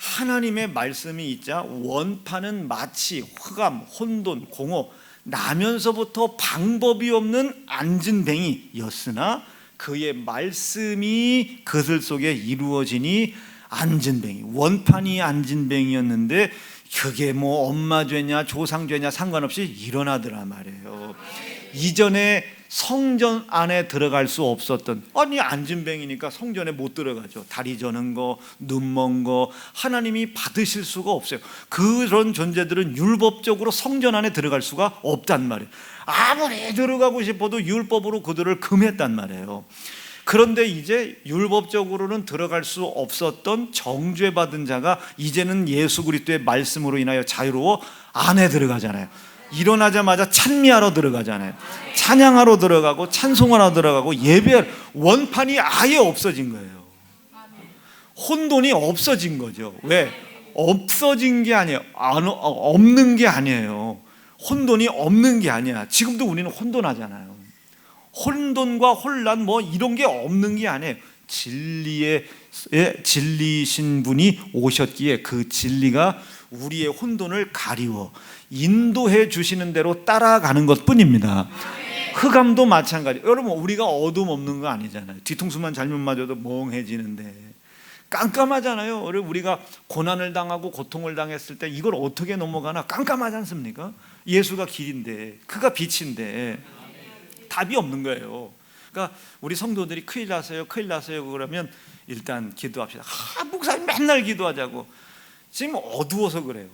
하나님의 말씀이 있자 원판은 마치 흑암, 혼돈, 공허, 나면서부터 방법이 없는 앉은뱅이였으나 그의 말씀이 그들 속에 이루어지니 앉은뱅이, 원판이 앉은뱅이였는데 그게 뭐 엄마 죄냐 조상 죄냐 상관없이 일어나더라 말이에요. 이전에 성전 안에 들어갈 수 없었던, 아니 앉은뱅이니까 성전에 못 들어가죠. 다리 저는 거, 눈 먼 거 하나님이 받으실 수가 없어요. 그런 존재들은 율법적으로 성전 안에 들어갈 수가 없단 말이에요. 아무리 들어가고 싶어도 율법으로 그들을 금했단 말이에요. 그런데 이제 율법적으로는 들어갈 수 없었던 정죄받은 자가 이제는 예수 그리스도의 말씀으로 인하여 자유로워 안에 들어가잖아요. 일어나자마자 찬미하러 들어가잖아요. 찬양하러 들어가고 찬송하러 들어가고 예배할 원판이 아예 없어진 거예요. 혼돈이 없어진 거죠. 왜? 없어진 게 아니에요. 없는 게 아니에요. 혼돈이 없는 게 아니야. 지금도 우리는 혼돈하잖아요. 혼돈과 혼란 뭐 이런 게 없는 게 아니에요. 진리신 분이 오셨기에 그 진리가 우리의 혼돈을 가리워 인도해 주시는 대로 따라가는 것뿐입니다. 흑암도 마찬가지. 여러분 우리가 어둠 없는 거 아니잖아요. 뒤통수만 잘못 맞아도 멍해지는데 깜깜하잖아요. 우리가 고난을 당하고 고통을 당했을 때 이걸 어떻게 넘어가나 깜깜하지 않습니까? 예수가 길인데 그가 빛인데 답이 없는 거예요. 그러니까 우리 성도들이 큰일 났어요 그러면 일단 기도합시다. 목사님 맨날 기도하자고. 지금 어두워서 그래요.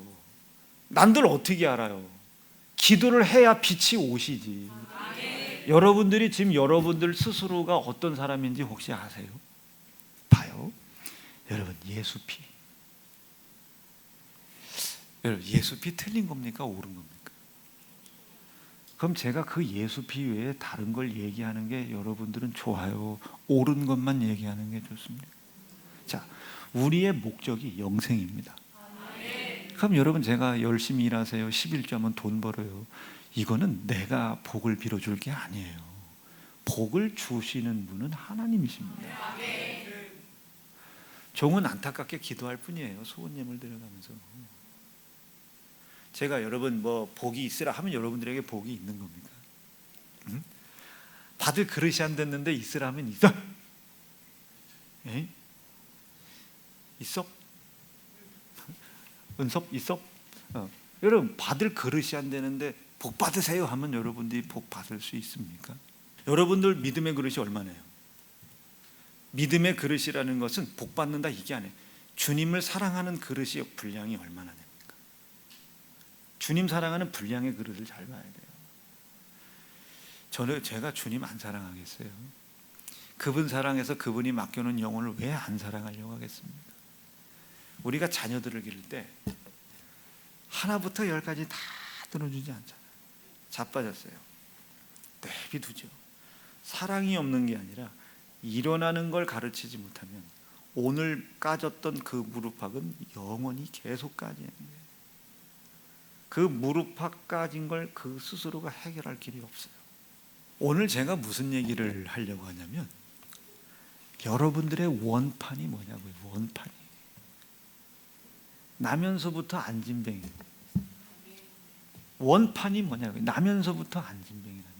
남들 어떻게 알아요? 기도를 해야 빛이 오시지. 여러분들이 지금 여러분들 스스로가 어떤 사람인지 혹시 아세요? 봐요. 여러분 예수 피. 여러분 예수 피 틀린 겁니까? 옳은 겁니까? 그럼 제가 그 예수 피 외에 다른 걸 얘기하는 게 여러분들은 좋아요? 옳은 것만 얘기하는 게 좋습니다. 자, 우리의 목적이 영생입니다. 그럼 여러분 제가 열심히 일하세요 11조 하면 돈 벌어요, 이거는 내가 복을 빌어줄 게 아니에요. 복을 주시는 분은 하나님이십니다. 종은 안타깝게 기도할 뿐이에요. 소원 예물 드려가면서. 제가 여러분 뭐 복이 있으라 하면 여러분들에게 복이 있는 겁니까? 응? 받을 그릇이 안 됐는데 있으라 하면 있어? 에이? 있어? 은섭 있어? 여러분 받을 그릇이 안 되는데 복 받으세요 하면 여러분들이 복 받을 수 있습니까? 여러분들 믿음의 그릇이 얼마나요? 믿음의 그릇이라는 것은 복 받는다 이게 아니에요. 주님을 사랑하는 그릇이 분량이 얼마나 됩니까? 주님 사랑하는 분량의 그릇을 잘 봐야 돼요. 제가 주님 안 사랑하겠어요? 그분 사랑해서 그분이 맡겨놓은 영혼을 왜 안 사랑하려고 하겠습니까? 우리가 자녀들을 기를 때 하나부터 열까지 다 들어주지 않잖아요. 자빠졌어요. 내비두죠. 사랑이 없는 게 아니라 일어나는 걸 가르치지 못하면 오늘 까졌던 그 무릎팍은 영원히 계속 까지는 거예요. 그 무릎팍 까진 걸 그 스스로가 해결할 길이 없어요. 오늘 제가 무슨 얘기를 하려고 하냐면 여러분들의 원판이 뭐냐고요. 원판이 나면서부터 앉은뱅이. 원판이 뭐냐고요. 나면서부터 앉은뱅이라는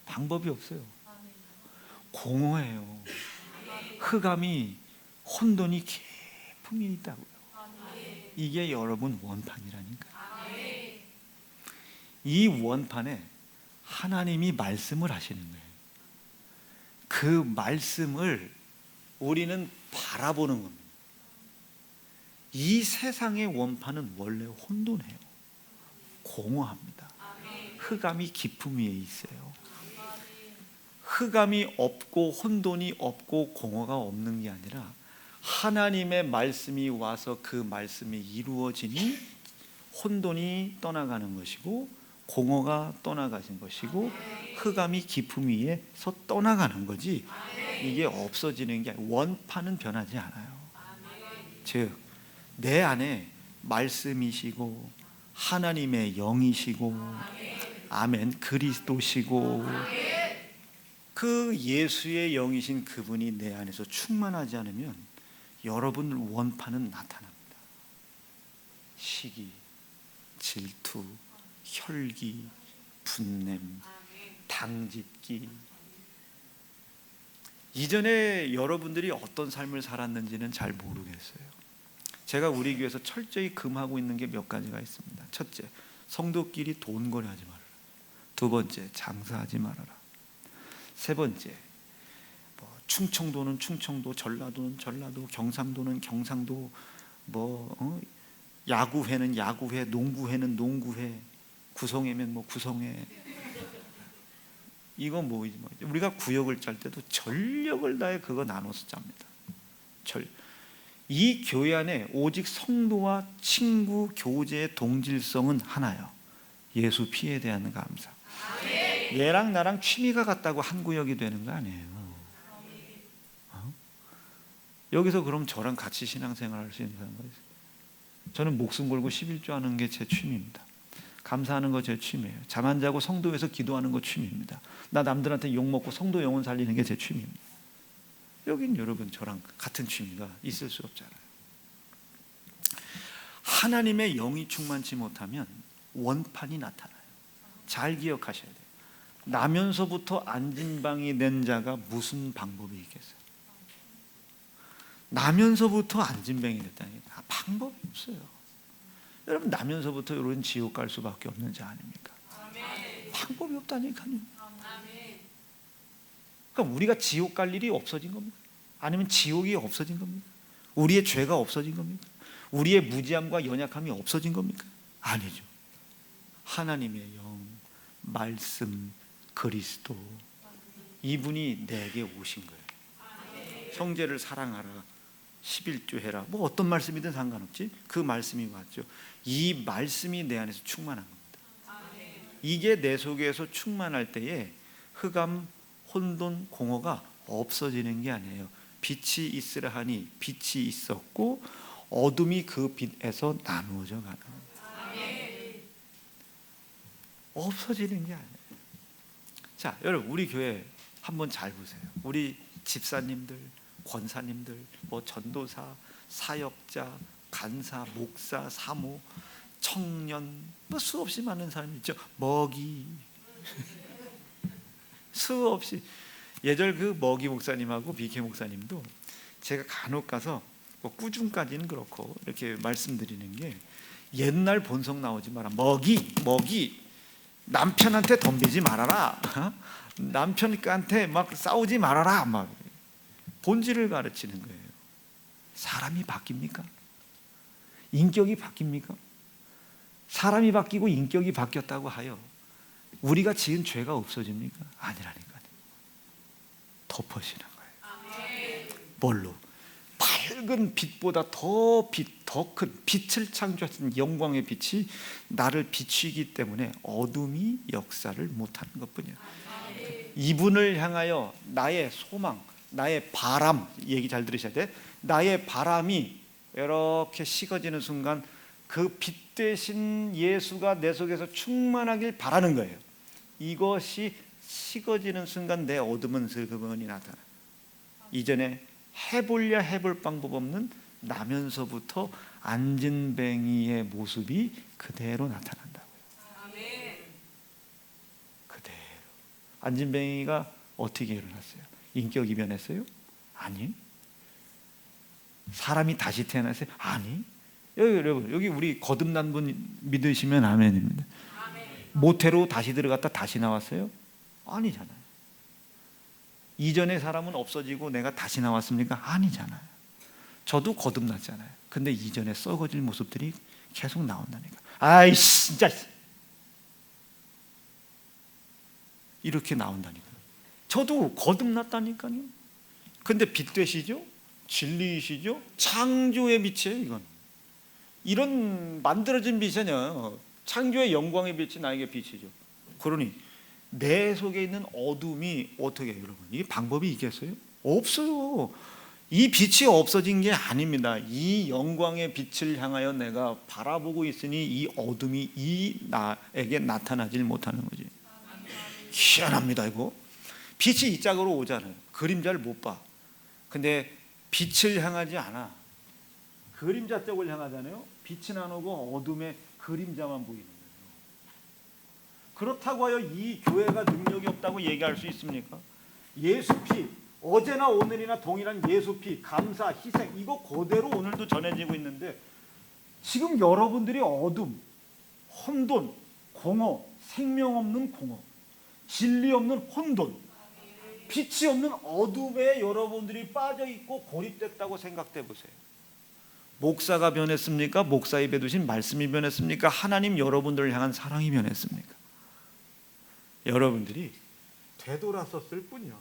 방법이 없어요. 공허해요. 흑암이 혼돈이 깊음이 있다고요. 이게 여러분 원판이라니까. 이 원판에 하나님이 말씀을 하시는 거예요. 그 말씀을 우리는 바라보는 겁니다. 이 세상의 원판은 원래 혼돈해요. 공허합니다. 흑암이 깊음 위에 있어요. 흑암이 없고 혼돈이 없고 공허가 없는 게 아니라 하나님의 말씀이 와서 그 말씀이 이루어지니 혼돈이 떠나가는 것이고 공허가 떠나가신 것이고 흑암이 깊음 위에서 떠나가는 거지 이게 없어지는 게 아니라 원판은 변하지 않아요. 즉 내 안에 말씀이시고 하나님의 영이시고 아멘 그리스도시고 그 예수의 영이신 그분이 내 안에서 충만하지 않으면 여러분 원판은 나타납니다. 시기, 질투, 혈기, 분냄, 당짓기. 이전에 여러분들이 어떤 삶을 살았는지는 잘 모르겠어요. 제가 우리 교회에서 철저히 금하고 있는 게 몇 가지가 있습니다. 첫째, 성도끼리 돈거래하지 말아라. 두 번째, 장사하지 말아라. 세 번째, 충청도는 충청도, 전라도는 전라도, 경상도는 경상도, 야구회는 야구회, 농구회는 농구회, 구성회면 구성회. 이거 우리가 구역을 짤 때도 전력을 다해 그거 나눠서 짭니다. 이 교회 안에 오직 성도와 친구, 교제의 동질성은 하나요. 예수 피에 대한 감사. 얘랑 나랑 취미가 같다고 한 구역이 되는 거 아니에요. 여기서 그럼 저랑 같이 신앙생활 할 수 있는 사람이 있어요. 저는 목숨 걸고 11조 하는 게 제 취미입니다. 감사하는 거 제 취미예요. 잠 안 자고 성도에서 기도하는 거 취미입니다. 나 남들한테 욕먹고 성도 영혼 살리는 게 제 취미입니다. 여긴 여러분 저랑 같은 취미가 있을 수 없잖아요. 하나님의 영이 충만치 못하면 원판이 나타나요. 잘 기억하셔야 돼요. 나면서부터 안진방이 낸 자가 무슨 방법이 있겠어요? 나면서부터 안진뱅이 됐다니까 방법이 없어요. 여러분 나면서부터 여러분 지옥 갈 수밖에 없는 자 아닙니까? 방법이 없다니까요. 그러니까 우리가 지옥 갈 일이 없어진 겁니까? 아니면 지옥이 없어진 겁니까? 우리의 죄가 없어진 겁니까? 우리의 무지함과 연약함이 없어진 겁니까? 아니죠. 하나님의 영, 말씀, 그리스도, 이분이 내게 오신 거예요. 형제를 사랑하라, 11조 해라, 어떤 말씀이든 상관없지. 그 말씀이 왔죠. 이 말씀이 내 안에서 충만한 겁니다. 이게 내 속에서 충만할 때에 흑암, 혼돈, 공허가 없어지는 게 아니에요. 빛이 있으라 하니 빛이 있었고 어둠이 그 빛에서 나누어져 가는 거예요. 없어지는 게 아니에요. 자, 여러분 우리 교회 한번 잘 보세요. 우리 집사님들, 권사님들, 전도사, 사역자, 간사, 목사, 사모, 청년, 수없이 많은 사람이 있죠. 먹이 수없이. 예절 그 먹이 목사님하고 비케 목사님도 제가 간혹 가서 꾸준까지는 그렇고 이렇게 말씀드리는 게, 옛날 본성 나오지 마라. 먹이 남편한테 덤비지 말아라. 남편한테 막 싸우지 말아라. 막 본질을 가르치는 거예요. 사람이 바뀝니까? 인격이 바뀝니까? 사람이 바뀌고 인격이 바뀌었다고 하여 우리가 지은 죄가 없어집니까? 아니라니까요. 덮어지는 거예요. 뭘로? 밝은 빛보다 더 큰 빛을 창조하신 영광의 빛이 나를 비추기 때문에 어둠이 역사를 못하는 것뿐이에요. 이분을 향하여 나의 소망, 나의 바람, 얘기 잘 들으셔야 돼. 나의 바람이 이렇게 식어지는 순간 그 빛 대신 예수가 내 속에서 충만하길 바라는 거예요. 이것이 식어지는 순간 내 어둠은 슬그머니 나타나. 이전에 해보려 해볼 방법 없는 나면서부터 안진뱅이의 모습이 그대로 나타난다고요. 그대로. 안진뱅이가 어떻게 일어났어요? 인격이 변했어요? 아니. 사람이 다시 태어났어요? 아니. 여러분 여기 우리 거듭난 분 믿으시면 아멘입니다. 모태로 다시 들어갔다 다시 나왔어요? 아니잖아요. 이전의 사람은 없어지고 내가 다시 나왔습니까? 아니잖아요. 저도 거듭났잖아요. 근데 이전에 썩어질 모습들이 계속 나온다니까. 아이 진짜 이렇게 나온다니까. 저도 거듭났다니까요. 근데 빛 되시죠? 진리이시죠? 창조의 빛이에요. 이건 이런 만들어진 빛이 아니야. 창조의 영광의 빛이 나에게 빛이죠. 그러니 내 속에 있는 어둠이 어떻게 해요, 여러분? 이게 방법이 있겠어요? 없어요. 이 빛이 없어진 게 아닙니다. 이 영광의 빛을 향하여 내가 바라보고 있으니 이 어둠이 이 나에게 나타나질 못하는 거지. 희한합니다. 이거 빛이 이 짝으로 오잖아요. 그림자를 못 봐. 근데 빛을 향하지 않아. 그림자 쪽을 향하잖아요. 빛이 안 오고 어둠의 그림자만 보이는 거예요. 그렇다고 하여 이 교회가 능력이 없다고 얘기할 수 있습니까? 예수 피, 어제나 오늘이나 동일한 예수 피, 감사, 희생, 이거 그대로 오늘도 전해지고 있는데, 지금 여러분들이 어둠, 혼돈, 공허, 생명 없는 공허, 진리 없는 혼돈, 빛이 없는 어둠에 여러분들이 빠져 있고 고립됐다고 생각해 보세요. 목사가 변했습니까? 목사 입에 두신 말씀이 변했습니까? 하나님 여러분들을 향한 사랑이 변했습니까? 여러분들이 되돌아섰을 뿐이요.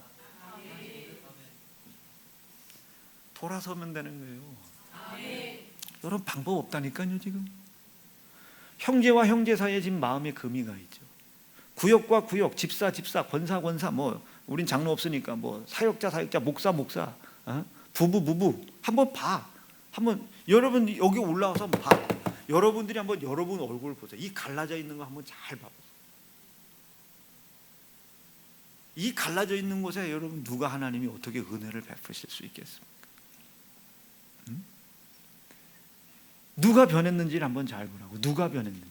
돌아서면 되는 거예요. 여러분 방법 없다니까요. 지금 형제와 형제 사이에 지금 마음의 금이가 있죠. 구역과 구역, 집사, 권사, 뭐 우린 장로 없으니까 뭐 사역자, 목사, 부부 한번 봐. 한번 여러분 여기 올라와서 한번 봐. 여러분들이 한번 여러분 얼굴 보세요. 이 갈라져 있는 거 한번 잘 봐보세요. 이 갈라져 있는 곳에 여러분 누가 하나님이 어떻게 은혜를 베푸실 수 있겠습니까? 누가 변했는지를 한번 잘 보라고. 누가 변했는지.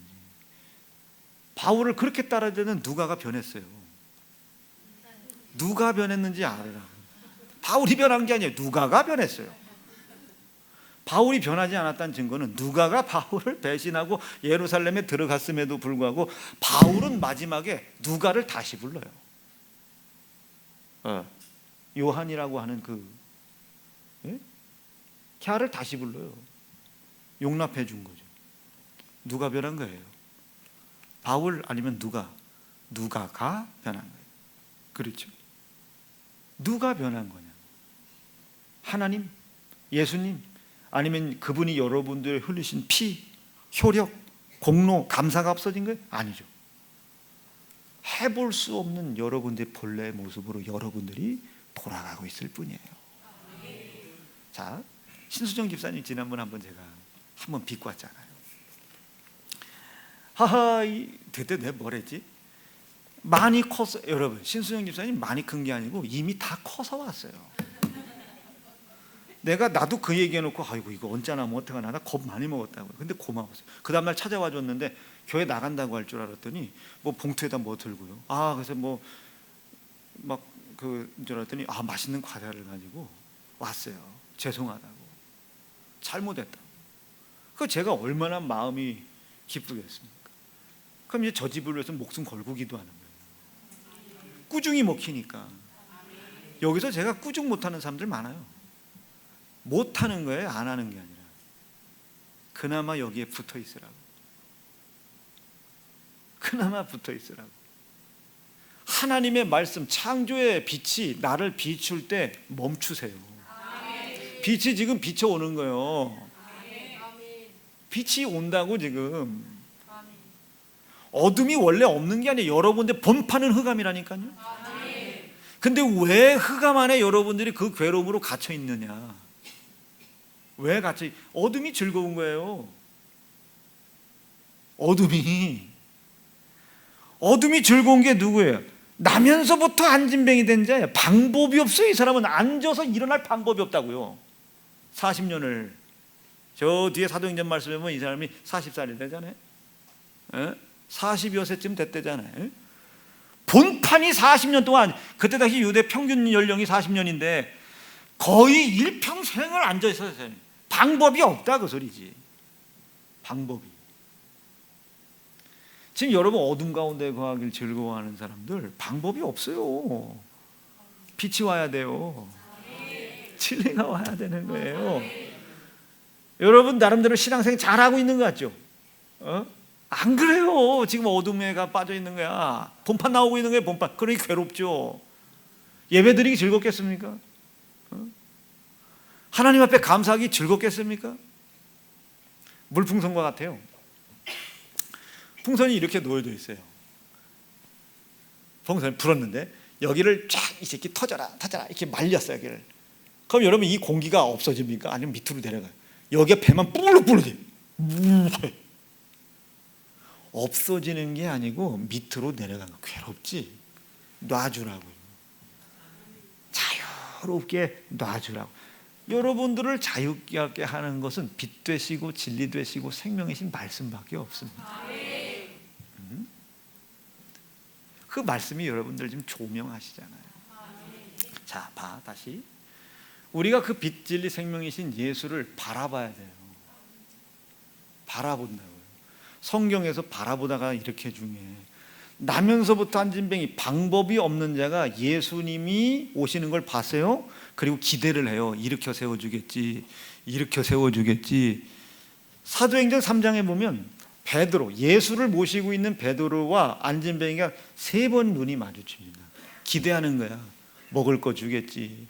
바울을 그렇게 따라주는 누가가 변했어요. 누가 변했는지 알으라고. 바울이 변한 게 아니에요. 누가가 변했어요. 바울이 변하지 않았다는 증거는 누가가 바울을 배신하고 예루살렘에 들어갔음에도 불구하고 바울은 마지막에 누가를 다시 불러요. 요한이라고 하는 걔를 다시 불러요. 용납해 준 거죠. 누가 변한 거예요? 바울 아니면 누가가 변한 거예요. 그렇죠? 누가 변한 거냐? 하나님, 예수님, 아니면 그분이 여러분들 흘리신 피, 효력, 공로, 감사가 없어진 거예요? 아니죠. 해볼 수 없는 여러분들의 본래의 모습으로 여러분들이 돌아가고 있을 뿐이에요. 자, 신수정 집사님 지난번 한번 제가 한번 빚고 왔잖아요. 그때 내가 뭘 했지? 많이 컸어. 여러분, 신수정 집사님 많이 큰 게 아니고 이미 다 커서 왔어요. 나도 그 얘기해놓고 아이고 이거 언짢아 뭐 어떡하나 나 겁 많이 먹었다고. 근데 고마웠어요. 그 다음날 찾아와 줬는데 교회 나간다고 할 줄 알았더니 뭐 봉투에다 뭐 들고요. 그래서 뭐 막 줄 알았더니 맛있는 과자를 가지고 왔어요. 죄송하다고, 잘못했다고. 그 제가 얼마나 마음이 기쁘겠습니까? 그럼 이제 저 집을 위해서 목숨 걸고 기도하는 거예요. 꾸중이 먹히니까. 여기서 제가 꾸중 못하는 사람들 많아요. 못하는 거예요, 안 하는 게 아니라. 그나마 여기에 붙어 있으라고. 그나마 붙어 있으라고. 하나님의 말씀, 창조의 빛이 나를 비출 때 멈추세요. 빛이 지금 비춰오는 거예요. 빛이 온다고 지금. 어둠이 원래 없는 게 아니에요. 여러분들 본판은 흑암이라니까요. 근데 왜 흑암 안에 여러분들이 그 괴로움으로 갇혀 있느냐? 왜 갇혀? 어둠이 즐거운 거예요. 어둠이 즐거운 게 누구예요? 나면서부터 안진뱅이 된 자예요. 방법이 없어요. 이 사람은 앉아서 일어날 방법이 없다고요. 40년을 저 뒤에 사도행전 말씀에 보면 이 사람이 40살이 되잖아요. 40여 세쯤 됐대잖아요. 본판이 40년 동안, 그때 당시 유대 평균 연령이 40년인데 거의 일평생을 앉아 있었어요. 방법이 없다 그 소리지. 방법이. 지금 여러분 어둠 가운데 거하길 즐거워하는 사람들 방법이 없어요. 빛이 와야 돼요. 진리가 와야 되는 거예요. 여러분 나름대로 신앙생활 잘하고 있는 것 같죠? 안 그래요. 지금 어둠에가 빠져 있는 거야. 본판 나오고 있는 거예요. 본판. 그러니 괴롭죠. 예배드리기 즐겁겠습니까? 하나님 앞에 감사하기 즐겁겠습니까? 물풍선과 같아요. 풍선이 이렇게 놓여져 있어요. 풍선이 불었는데 여기를 쫙 이 새끼 터져라 이렇게 말렸어요. 여기를. 그럼 여러분 이 공기가 없어집니까? 아니면 밑으로 내려가요? 여기에 배만 뿌르뿌르 없어지는 게 아니고 밑으로 내려가는 거. 괴롭지? 놔주라고요. 자유롭게 놔주라고. 여러분들을 자유케 하는 것은 빛 되시고 진리 되시고 생명이신 말씀밖에 없습니다. 그 말씀이 여러분들 지금 조명하시잖아요. 자, 다시 우리가 그 빛 진리 생명이신 예수를 바라봐야 돼요. 바라본다고요. 성경에서 바라보다가 이렇게 중요해. 나면서부터 안진뱅이, 방법이 없는 자가 예수님이 오시는 걸 봤어요. 그리고 기대를 해요. 일으켜 세워주겠지, 일으켜 세워주겠지. 사도행전 3장에 보면 베드로, 예수를 모시고 있는 베드로와 안진뱅이가 3번 눈이 마주칩니다. 기대하는 거야. 먹을 거 주겠지,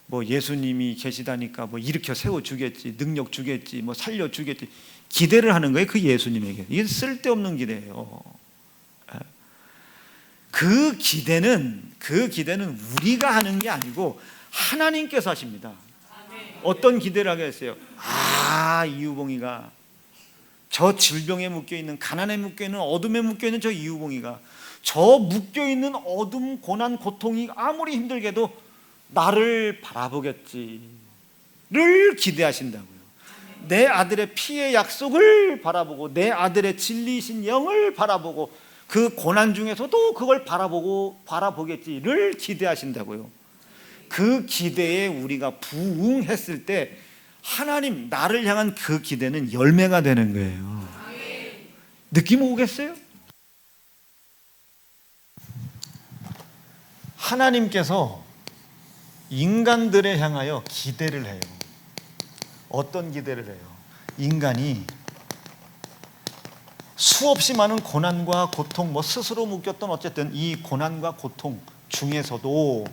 뭐 예수님이 계시다니까 뭐 일으켜 세워주겠지, 능력 주겠지, 뭐 살려주겠지. 기대를 하는 거예요. 그 예수님에게. 이게 쓸데없는 기대예요. 그 기대는 우리가 하는 게 아니고 하나님께서 하십니다. 어떤 기대를 하게 했어요? 이유봉이가, 저 질병에 묶여있는, 가난에 묶여있는, 어둠에 묶여있는 저 이유봉이가, 저 묶여있는 어둠, 고난, 고통이 아무리 힘들게도 나를 바라보겠지를 기대하신다고요. 내 아들의 피의 약속을 바라보고, 내 아들의 진리이신 영을 바라보고, 그 고난 중에서도 그걸 바라보겠지를 기대하신다고요. 그 기대에 우리가 부응했을 때 하나님, 나를 향한 그 기대는 열매가 되는 거예요. 느낌 오겠어요? 하나님께서 인간들에 향하여 기대를 해요. 어떤 기대를 해요? 인간이 수없이 많은 고난과 고통, 뭐 스스로 묶였던 어쨌든 이 고난과 고통 중에서도,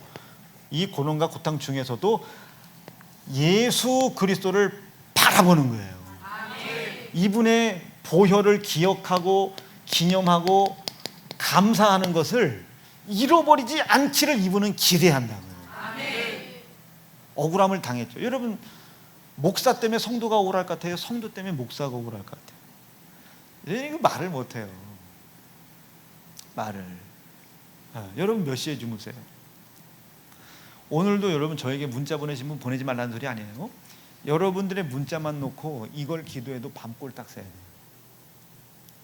이 고난과 고통 중에서도 예수 그리스도를 바라보는 거예요. 이분의 보혈을 기억하고 기념하고 감사하는 것을 잃어버리지 않기를 이분은 기대한다고요. 억울함을 당했죠. 여러분, 목사 때문에 성도가 억울할 것 같아요? 성도 때문에 목사가 억울할 것 같아요? 이거 말을 못해요. 말을. 여러분 몇 시에 주무세요? 오늘도 여러분 저에게 문자 보내신 분 보내지 말라는 소리 아니에요? 여러분들의 문자만 놓고 이걸 기도해도 밤꼴딱 새야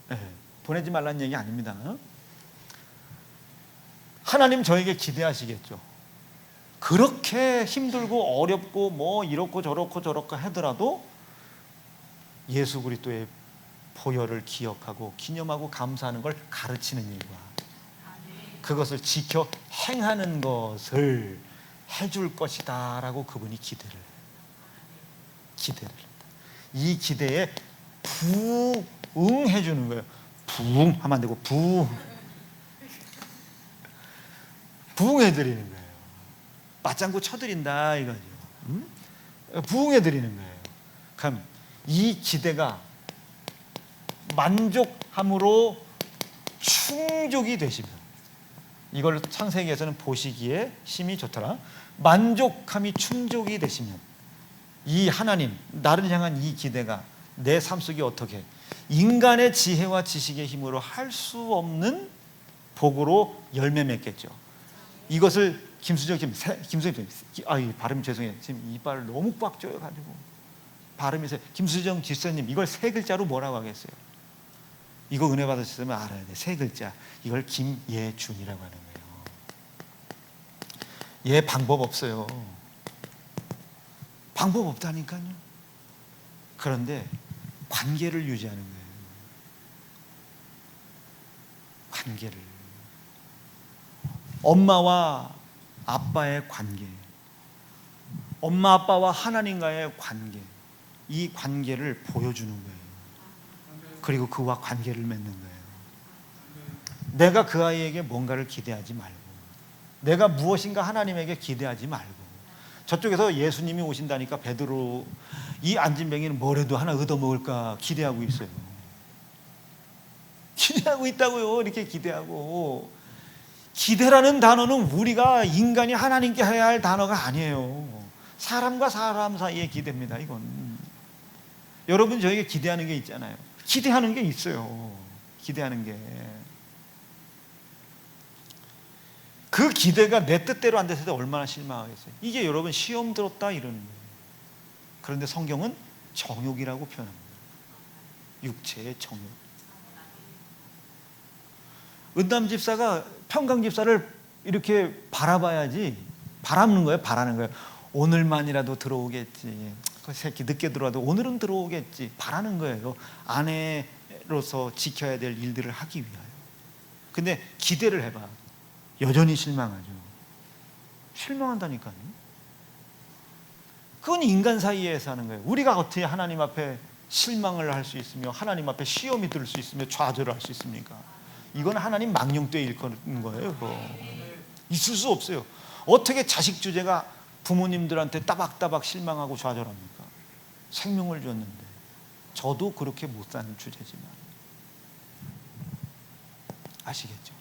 돼요. 보내지 말라는 얘기 아닙니다. 하나님 저에게 기대하시겠죠. 그렇게 힘들고 어렵고 뭐 이렇고 저렇고 하더라도 예수 그리스도의 보혈을 기억하고 기념하고 감사하는 걸 가르치는 일과 그것을 지켜 행하는 것을 해줄 것이다 라고 그분이 기대를 이 기대에 부응해 주는 거예요. 부응하면 안 되고 부응해 드리는 거예요. 맞장구 쳐드린다 이거죠. 부응해 드리는 거예요. 그럼 이 기대가 만족함으로 충족이 되시면, 이걸 창세기에서는 보시기에 심히 좋더라. 만족함이 충족이 되시면 이 하나님, 나를 향한 이 기대가 내 삶 속에 어떻게 인간의 지혜와 지식의 힘으로 할 수 없는 복으로 열매 맺겠죠. 이것을 김수정 발음 죄송해요. 지금 이빨을 너무 꽉 조여가지고 발음이 세. 김수정 집사님, 이걸 3글자로 뭐라고 하겠어요? 이거 은혜 받으셨으면 알아야 돼. 3글자. 이걸 김예준이라고 하는 거예요. 얘 방법 없어요. 방법 없다니까요. 그런데 관계를 유지하는 거예요. 관계를. 엄마와 아빠의 관계, 엄마 아빠와 하나님과의 관계, 이 관계를 보여주는 거예요. 그리고 그와 관계를 맺는 거예요. 내가 그 아이에게 뭔가를 기대하지 말고, 내가 무엇인가 하나님에게 기대하지 말고, 저쪽에서 예수님이 오신다니까 베드로, 이 안진뱅이는 뭐라도 하나 얻어먹을까 기대하고 있어요. 기대하고 있다고요. 이렇게 기대하고. 기대라는 단어는 우리가 인간이 하나님께 해야 할 단어가 아니에요. 사람과 사람 사이의 기대입니다. 이건 여러분 저에게 기대하는 게 있잖아요. 기대하는 게 있어요. 기대하는 게. 그 기대가 내 뜻대로 안 됐을 때 얼마나 실망하겠어요. 이게 여러분 시험 들었다 이러는 거예요. 그런데 성경은 정욕이라고 표현합니다. 육체의 정욕. 은담 집사가 평강 집사를 이렇게 바라봐야지, 바라는 거예요. 바라는 거예요. 오늘만이라도 들어오겠지. 그 새끼 늦게 들어와도 오늘은 들어오겠지. 바라는 거예요. 아내로서 지켜야 될 일들을 하기 위하여. 근데 기대를 해봐. 여전히 실망하죠. 실망한다니까요. 그건 인간 사이에서 하는 거예요. 우리가 어떻게 하나님 앞에 실망을 할 수 있으며 하나님 앞에 시험이 들 수 있으며 좌절을 할 수 있습니까? 이건 하나님 망령되이 일컫는 거예요. 그거. 있을 수 없어요. 어떻게 자식 주제가 부모님들한테 따박따박 실망하고 좌절합니까? 생명을 줬는데. 저도 그렇게 못 사는 주제지만 아시겠죠?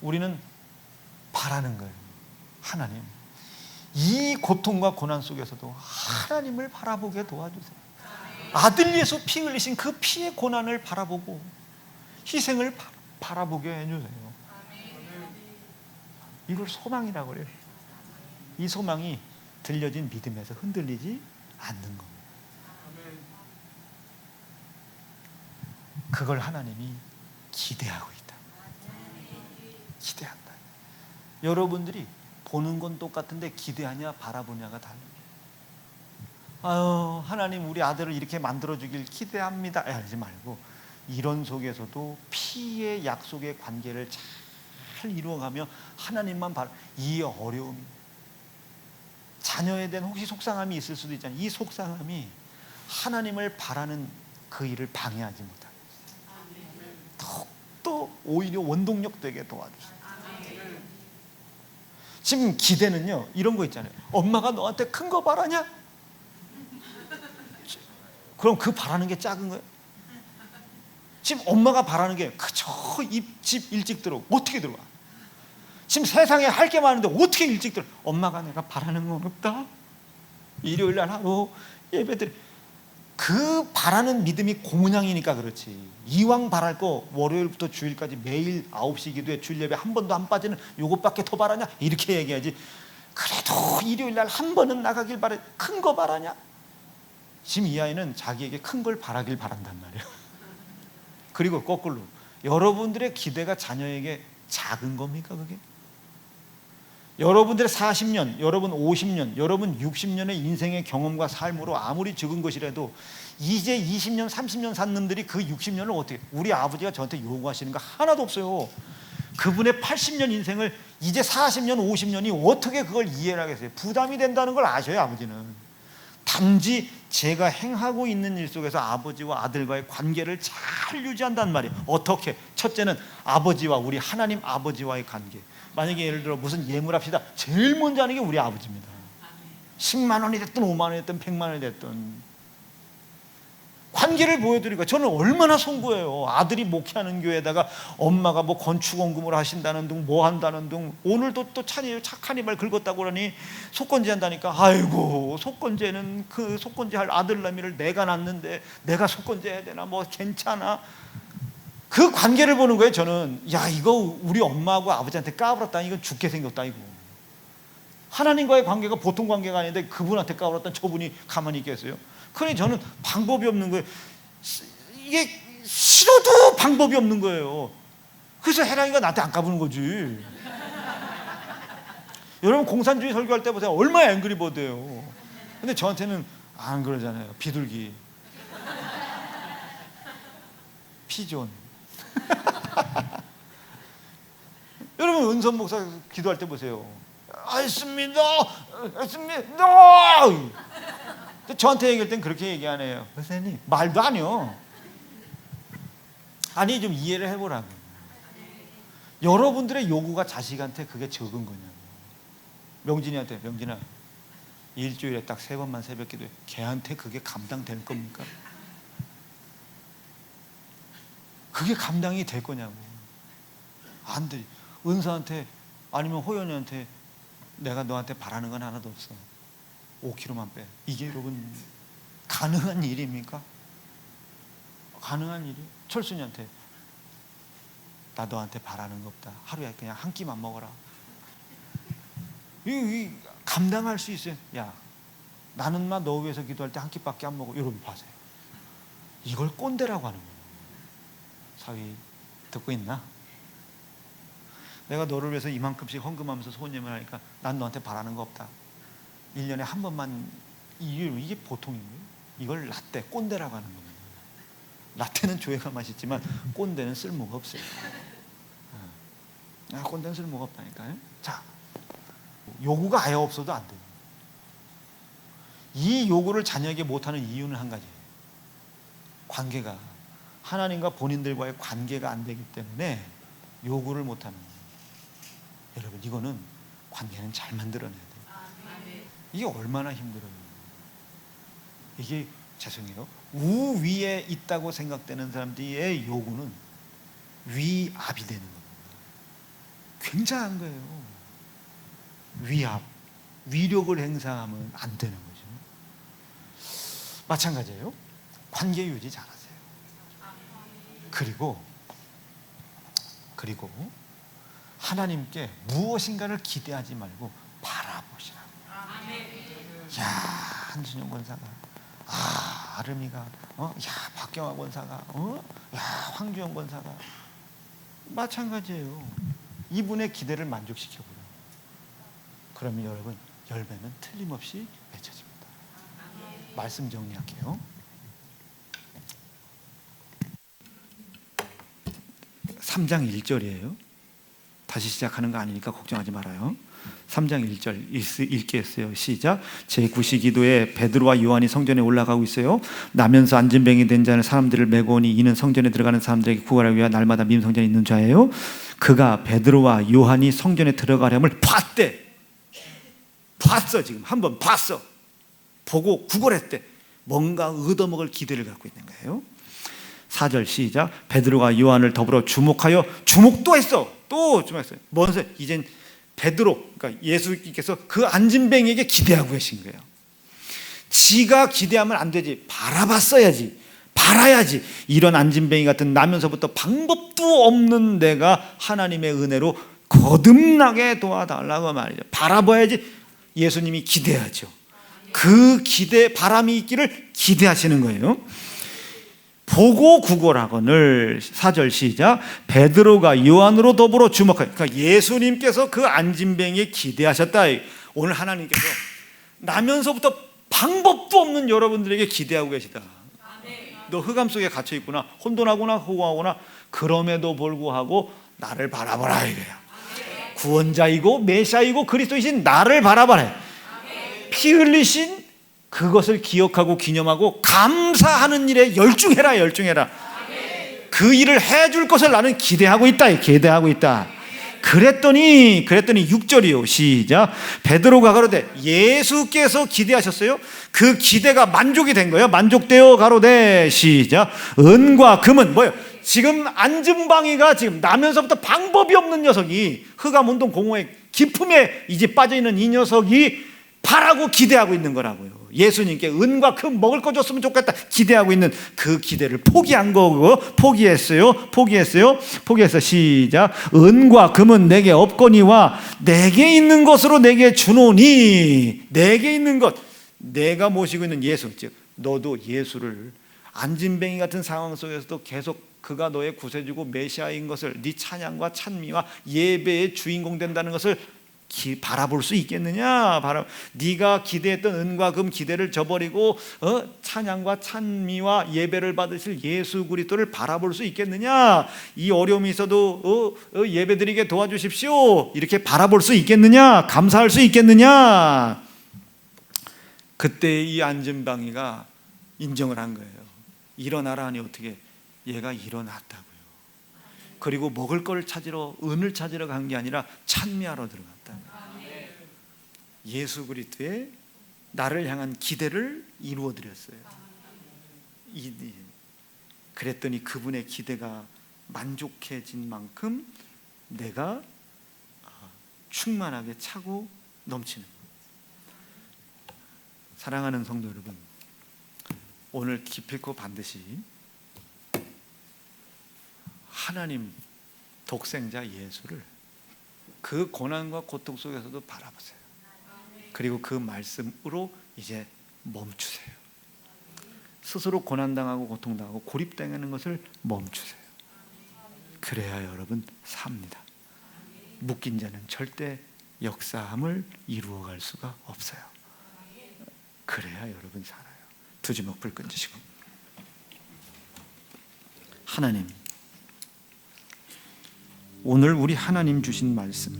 우리는 바라는 거예요. 하나님, 이 고통과 고난 속에서도 하나님을 바라보게 도와주세요. 아들 예수 피 흘리신 그 피의 고난을 바라보고 희생을 바라보게 해주세요. 이걸 소망이라고 그래요. 이 소망이 들려진 믿음에서 흔들리지 않는 겁니다. 그걸 하나님이 기대하고 있다. 기대한다. 여러분들이 보는 건 똑같은데 기대하냐 바라보냐가 다릅니다. 아유, 하나님 우리 아들을 이렇게 만들어주길 기대합니다 하지 말고, 이런 속에서도 피의 약속의 관계를 잘 이루어가며 하나님만 이 어려움이, 자녀에 대한 혹시 속상함이 있을 수도 있잖아요. 이 속상함이 하나님을 바라는 그 일을 방해하지 못하게, 더욱더 오히려 원동력 되게 도와주세요. 지금 기대는요, 이런 거 있잖아요. 엄마가 너한테 큰 거 바라냐? 그럼 그 바라는 게 작은 거예요? 지금 엄마가 바라는 게 그저 집 일찍 들어오고 어떻게 들어와? 지금 세상에 할 게 많은데 어떻게 일찍 들어? 엄마가 내가 바라는 건 없다. 일요일 날 하고 예배들, 그 바라는 믿음이 공양이니까 그렇지. 이왕 바랄 거 월요일부터 주일까지 매일 9시 기도에 주일 예배 한 번도 안 빠지는 요것밖에 더 바라냐? 이렇게 얘기하지. 그래도 일요일 날 한 번은 나가길 바래. 큰 거 바라냐? 지금 이 아이는 자기에게 큰 걸 바라길 바란단 말이에요. 그리고 거꾸로 여러분들의 기대가 자녀에게 작은 겁니까 그게? 여러분들의 40년, 여러분 50년, 여러분 60년의 인생의 경험과 삶으로 아무리 적은 것이라도 이제 20년, 30년 산 놈들이 그 60년을 어떻게, 우리 아버지가 저한테 요구하시는 거 하나도 없어요. 그분의 80년 인생을 이제 40년, 50년이 어떻게 그걸 이해를 하겠어요? 부담이 된다는 걸 아셔요, 아버지는. 단지 제가 행하고 있는 일 속에서 아버지와 아들과의 관계를 잘 유지한단 말이에요. 어떻게? 첫째는 아버지와, 우리 하나님 아버지와의 관계. 만약에 예를 들어 무슨 예물합시다. 제일 먼저 하는 게 우리 아버지입니다. 10만 원이 됐든 5만 원이 됐든 100만 원이 됐든 관계를 보여드리고, 저는 얼마나 송구해요. 아들이 목회하는 교회에다가 엄마가 뭐 건축원금을 하신다는 둥, 뭐 한다는 둥, 오늘도 또 착한 이발 긁었다고 그러니 속건제 한다니까. 아이고, 속건제는 그 속건제 할 아들내미를 내가 낳는데 내가 속건제 해야 되나, 뭐 괜찮아. 그 관계를 보는 거예요. 저는 야, 이거 우리 엄마하고 아버지한테 까불었다, 이건 죽게 생겼다. 이거 하나님과의 관계가 보통 관계가 아닌데 그분한테 까불었던 저분이 가만히 있겠어요? 그러니 저는 방법이 없는 거예요. 이게 싫어도 방법이 없는 거예요. 그래서 해랑이가 나한테 안 까부는 거지. 여러분 공산주의 설교할 때 보세요. 얼마나 앵그리버드예요. 근데 저한테는 안 그러잖아요. 비둘기, 피존. 여러분 은선 목사 기도할 때 보세요. 알습니다, 알습니다. 저한테 얘기할 땐 그렇게 얘기 안 해요. 선생님, 말도 안 해요. 아니, 좀 이해를 해보라고. 여러분들의 요구가 자식한테 그게 적은 거냐고. 명진이한테, 명진아, 일주일에 딱 3번만 새벽 기도해. 걔한테 그게 감당될 겁니까? 그게 감당이 될 거냐고. 안 돼. 은사한테 아니면 호연이한테 내가 너한테 바라는 건 하나도 없어. 5kg만 빼. 이게 여러분 가능한 일입니까? 가능한 일이? 철순이한테 나 너한테 바라는 거 없다. 하루에 그냥 한 끼만 먹어라. 이 감당할 수 있어요? 야, 나는 너 위해서 기도할 때 한 끼밖에 안 먹어. 여러분 봐세요. 이걸 꼰대라고 하는 거예요. 사위 듣고 있나? 내가 너를 위해서 이만큼씩 헌금하면서 소원예물 하니까 난 너한테 바라는 거 없다. 1년에 한 번만. 이게 보통인 거예요. 이걸 라떼, 꼰대라고 하는 거예요. 라떼는 조회가 맛있지만 꼰대는 쓸모가 없어요. 꼰대는 쓸모가 없다니까요. 자, 요구가 아예 없어도 안 돼요. 이 요구를 자녀에게 못하는 이유는 한 가지예요. 관계가, 하나님과 본인들과의 관계가 안 되기 때문에 요구를 못하는 거예요. 여러분, 이거는 관계는 잘 만들어내야 돼요. 이게 얼마나 힘들어요. 이게 죄송해요, 우위에 있다고 생각되는 사람들의 요구는 위압이 되는 겁니다. 굉장한 거예요. 위압, 위력을 행사하면 안 되는 거죠. 마찬가지예요. 관계 유지 잘하세요. 그리고 하나님께 무엇인가를 기대하지 말고 바라보시라고. 야, 한순영 권사가, 아름이가, 야, 박경화 권사가, 야, 황주영 권사가. 마찬가지예요. 이분의 기대를 만족시켜보라. 그러면 여러분, 열매는 틀림없이 맺혀집니다. 말씀 정리할게요. 3장 1절이에요. 다시 시작하는 거 아니니까 걱정하지 말아요. 3장 1절 읽겠어요. 시작. 제9시 기도에 베드로와 요한이 성전에 올라가고 있어요. 나면서 안진뱅이 된 자는 사람들을 메고 오니 이는 성전에 들어가는 사람들에게 구걸하기 위해 날마다 민성전에 있는 자예요. 그가 베드로와 요한이 성전에 들어가려면 봤어. 지금 한번 봤어. 보고 구걸했대. 뭔가 얻어먹을 기대를 갖고 있는 거예요. 4절 시작. 베드로가 요한을 더불어 주목하여 주목도 했어. 또 주목했어요. 뭔서 이젠 베드로, 그러니까 예수님께서 그 안진뱅이에게 기대하고 계신 거예요. 지가 기대하면 안 되지. 바라봤어야지. 바라야지. 이런 안진뱅이 같은 나면서부터 방법도 없는 내가 하나님의 은혜로 거듭나게 도와달라고 말이죠. 바라봐야지. 예수님이 기대하죠. 그 기대, 바람이 있기를 기대하시는 거예요. 보고 구걸하거늘. 4절 시작. 베드로가 요한으로 더불어 주목하여. 그러니까 예수님께서 그 안진뱅이에 기대하셨다. 오늘 하나님께서 나면서부터 방법도 없는 여러분들에게 기대하고 계시다. 너 흑암 속에 갇혀 있구나, 혼돈하거나 허구하거나, 그럼에도 불구하고 나를 바라보라 이거야. 구원자이고 메시아이고 그리스도이신 나를 바라보라. 피 흘리신 그것을 기억하고 기념하고 감사하는 일에 열중해라. 그 일을 해줄 것을 나는 기대하고 있다. 그랬더니 6절이요. 시작. 베드로가 가로되. 예수께서 기대하셨어요. 그 기대가 만족이 된 거예요. 만족되어 가로되. 시작. 은과 금은 뭐예요? 지금 안진뱅이가 지금 나면서부터 방법이 없는 녀석이, 흑암 운동 공허의 깊음에 이제 빠져있는 이 녀석이 바라고 기대하고 있는 거라고요. 예수님께 은과 금 먹을 거 줬으면 좋겠다 기대하고 있는 그 기대를 포기한 거고, 포기했어. 시작. 은과 금은 내게 없거니와 내게 있는 것으로 내게 주노니. 내게 있는 것, 내가 모시고 있는 예수, 즉 너도 예수를 안진뱅이 같은 상황 속에서도 계속 그가 너의 구세주고 메시아인 것을, 네 찬양과 찬미와 예배의 주인공 된다는 것을 바라볼 수 있겠느냐? 네가 기대했던 은과 금 기대를 저버리고 찬양과 찬미와 예배를 받으실 예수 그리스도를 바라볼 수 있겠느냐? 이 어려움이 있어도 예배드리게 도와주십시오. 이렇게 바라볼 수 있겠느냐? 감사할 수 있겠느냐? 그때 이 안진뱅이가 인정을 한 거예요. 일어나라 하니 어떻게? 얘가 일어났다고요. 그리고 먹을 걸 찾으러, 은을 찾으러 간 게 아니라 찬미하러 들어갔다. 예수 그리스도의 나를 향한 기대를 이루어 드렸어요. 그랬더니 그분의 기대가 만족해진 만큼 내가 충만하게 차고 넘치는 거예요. 사랑하는 성도 여러분, 오늘 기필코 반드시 하나님 독생자 예수를 그 고난과 고통 속에서도 바라보세요. 그리고 그 말씀으로 이제 멈추세요. 스스로 고난당하고 고통당하고 고립당하는 것을 멈추세요. 그래야 여러분 삽니다. 묶인 자는 절대 역사함을 이루어갈 수가 없어요. 그래야 여러분 살아요. 두 주먹 불 끈지시고, 하나님, 오늘 우리 하나님 주신 말씀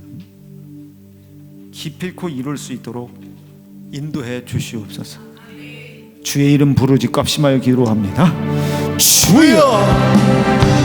기필코 이룰 수 있도록 인도해 주시옵소서. 주의 이름 부르짖고 합심하여 기도합니다. 주여!